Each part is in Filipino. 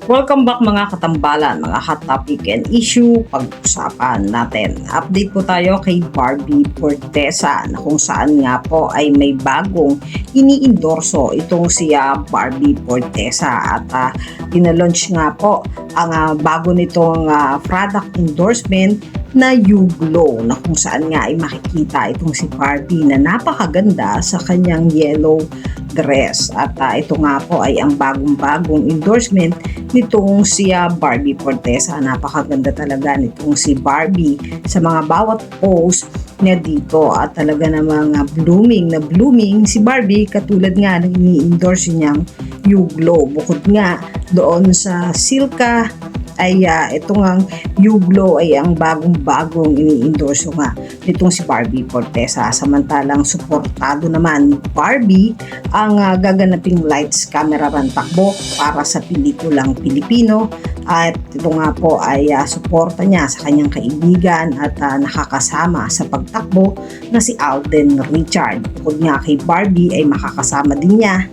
Welcome back mga katambalan, mga hot topic and issue pag-usapan natin. Update po tayo kay Barbie Forteza na kung saan nga po ay may bagong ini-endorso itong si Barbie Forteza at pinalaunch nga po ang bago nitong product endorsement na U-Glow na kung saan nga ay makikita itong si Barbie na napakaganda sa kanyang yellow dress at ito nga po ay ang bagong-bagong endorsement nitong si Barbie Forteza. Napakaganda talaga nitong si Barbie sa mga bawat post niya dito at talaga namang blooming na blooming si Barbie katulad nga ng ini-endorse niyang U-Glow. Bukod nga doon sa Silka ay itong ang U-Glow ay ang bagong-bagong ini-endorso nga nitong si Barbie Forteza. Samantalang suportado naman ni Barbie ang gaganaping lights, camera, ran takbo para sa pelikulang Pilipino at ito nga po ay suporta niya sa kanyang kaibigan at nakakasama sa pagtakbo na si Alden Richard. Bukod nga kay Barbie ay makakasama din niya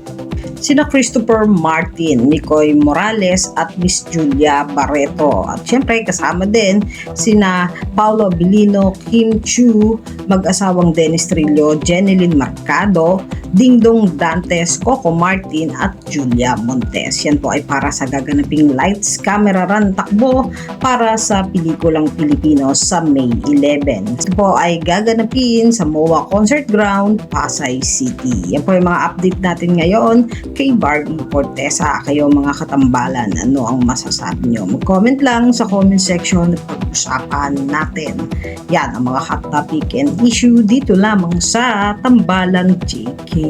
sina Christopher Martin, Mikoy Morales at Miss Julia Barreto. At syempre kasama din sina Paolo Abilino, Kim Chu, mag-asawang Dennis Trillo, Jeneline Mercado, Dingdong Dantes, Coco Martin at Julia Montes. Yan po ay para sa gaganaping lights, camera, run, takbo para sa pelikulang Pilipino sa May 11. Ito po ay gaganapin sa MOA Concert Ground, Pasay City. Yan po yung mga update natin ngayon kay Barbie Forteza. Kayo mga katambalan, ano ang masasabi nyo? Mag-comment lang sa comment section at pag-usapan natin. Yan ang mga hot topic and issue dito lamang sa Tambalan JK.